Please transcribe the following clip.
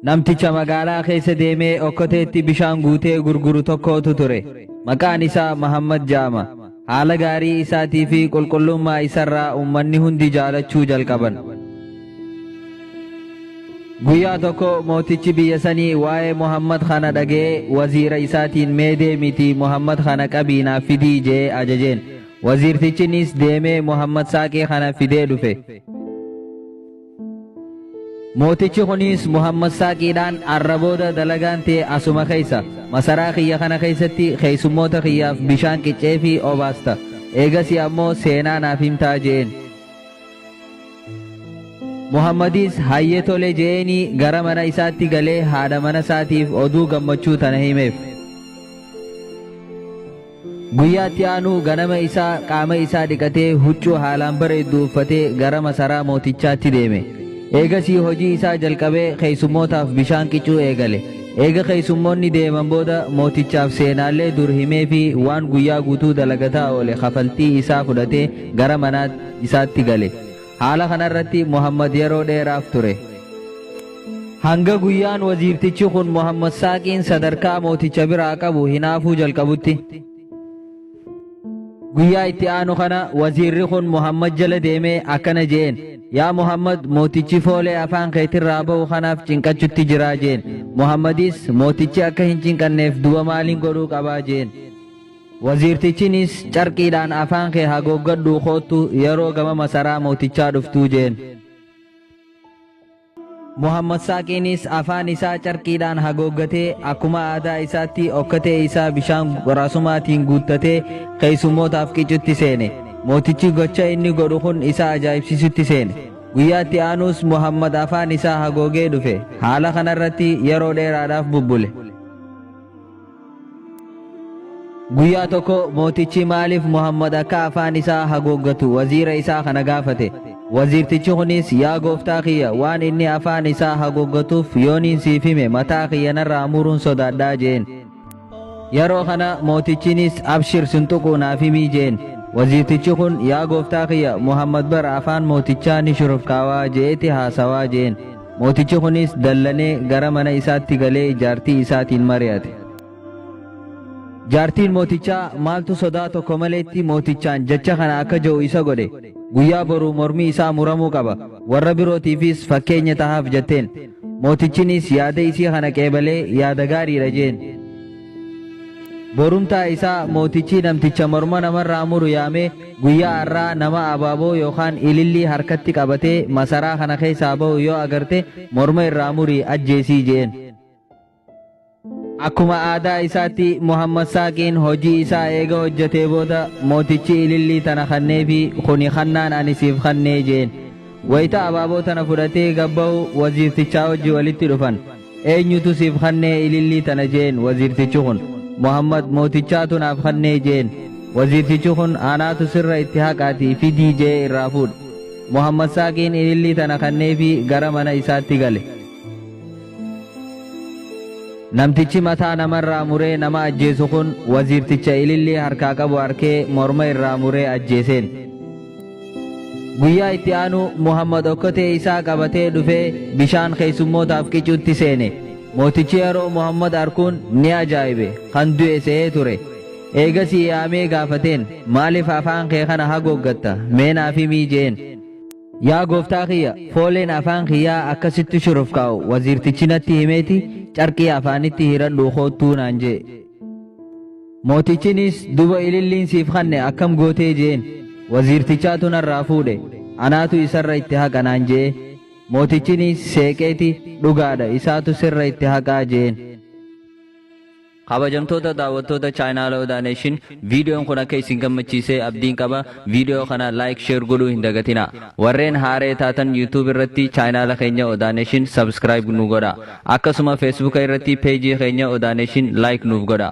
namticha magaalaa keessa deemee okkoteetti bishaan guutee gurguru tokkootu ture. Maqaan isaa Muhammad Jaama. Haala gaarii isaatii fi qulqullummaa isarraa ummanni hundi jaalachuu jalqaban. Guyyaa tokko mootichi biyya sanii waa'ee Muhammad kana dhagee waziira isaatiin mee deemiti Muhammad kana qabiinaaf fidii jee ajajeen. Waziirtichinis deemee Muhammad saaqee kana fidee dhufe. Mootichi kunis Muhammad saaqiidhaan arrabooda dalagaan ta'e asuma keessa masaraa kiyya kana keessatti keessummoota kiyyaaf bishaan qiccee fi obaasta. Eegasii ammoo seenaa naaf himtaa jeen. Muhammadis hayyee tole jeeni gara mana isaatti galee haadha mana isaatiif oduu gammachuu tana himeef. Guyyaatti aanu ganama isaa qaama isaa dhiqatee huccuu haalaan bareeddu uffatee gara masaraa mootichaatti deeme. Eegasii hojii isaa jalqabee keessummootaaf bishaan qicuu eegale. Eega keessummoonni deeman booda mootichaaf seenaallee dur himee fi waan guyyaa guutuu dalagataa oole kafaltii isaa fudhatee gara mana isaatti gale. Haala kanarratti Muhammad yeroo dheeraaf ture. Hanga guyyaan waziirtichi kun Muhammad saaqiin sadarkaa mooticha biraa qabu hinaafuu jalqabutti. Guyyaa itti aanu kana waziirri kun Muhammad jala deemee akkana jeen. Yaa Muhammad mootichi foolee afaan keetirraa ba'u kanaaf cinqachutti jiraa jeen. Muhammadis mootichi akka hin cinqanneef du'a maaliin godhuu qabaa jeen. Waziirtichinis carqiidhaan afaan kee hagooggadhuu koottu yeroo gama masaraa mootichaa dhuftuu jeen. Muhammad saaqiinis afaan isaa carqiidhaan hagooggatee akkuma aadaa isaatti okkatee isaa bishaan qoraasumaatiin guuttatee keessummootaaf qicutti seene. Mootichi gocha inni godhu kun isa ajaa'ibsiisutti seene. Guyyaatti aanus Muhammad afaan isaa hagoogee dhufe. Haala kanarratti yeroo dheeraadhaaf bubbule. Guyyaa tokko mootichi maaliif Muhammad akka afaan isaa hagooggatu waziira isaa kana gaafate. Waziirtichi kunis yaa gooftaa kiyya waan inni afaan isaa hagooggatuuf yooniin siif hime mataa kiyya narraa muruun sodaadhaa jeen. Yeroo kana mootichinis abshir sintuquu naaf himii jeen. Waziirtichi kun yaa gooftaa kiyya Muhammad bara afaan mootichaa ni shurufkaawaa jeeti haasawaa jeen. Mootichi kunis dallanee gara mana isaatti galee jaartii isaatiin mari'ate. Jaartiin mootichaa maaltu sodaa tokko maleetti mootichaan jecha kana akka jiru isa godhe. Guyyaa boruu mormii isaa muramuu qaba. Warra birootiifis fakkeenya tahaaf jetteen. Mootichinis yaada isii kana qeebalee yaada gaariidha jeen. Borumtaa isaa mootichi namticha morma namarraa muru yaamee guyyaa har'aa nama abaaboo yookaan ilillii harkatti qabatee masaraa kana keessaa ba'u yoo agarte morma irraa murii ajjeesii jeen. Akkuma aadaa isaatti Muhammad saaqiin hojii isaa eega hojjetee booda mootichi ilillii tana kannee fi kuni kannaan ani siif kannee jeen. Wayita abaaboo tana fudhatee gabba'u waziirtichaa hojii walitti dhufan. Eenyutu siif kannee ilillii tana jeen waziirtichi kun. Muhammad mootichaatu naaf kannee jeen. Waziirtichi kun anaatu sirra itti haqaatii fidii jee irraa fuudhe. Muhammad saaqiin ilillii tana kannee fi gara mana isaatti gale. Namtichi mataa namarraa muree nama ajjeesu kun waziirticha ilillii harkaa qabu harkee morma irraa muree ajjeeseen. Guyyaa itti aanu Muhammad okkotee isaa qabatee dhufee bishaan keessummootaaf qicuutti seene. Mootichi yeroo Muhammad arkuun ni ajaa'ibe kan du'e se'ee ture. Eegasii yaamee gaafateen maaliif afaan kee kana hagooggatta mee naaf himii jeen. Yaa gooftaa kiyya fooleen afaan kiyyaa akkasitti shurufkaa'u waziirtichi natti himeeti carqii afaanitti hiradhuu koottuu naan jee. Mootichinis duba ililliin siif kanne akkam gootee jeen. Waziirtichaatu narraa fuudhe anaatu isarra itti haqa naan jee. Mootichinis seeqeeti dhugaadha isaatu sirra itti haqaa jeen. Kabajamtoota daawwattoota chaayinaala Odaa Neeshin viidiyoon kun akka isin gammachiisee abdiin qaba. Viidiyoo kana laayik sheer godhuu hin dagatina. Warreen haaree taatan yuutuub irratti chaayinaala keenya Odaa Neeshin sabskiraayib nu godha. Akkasuma feesbuuka irratti peejii keenya Odaa Neeshin laayik nuuf godha.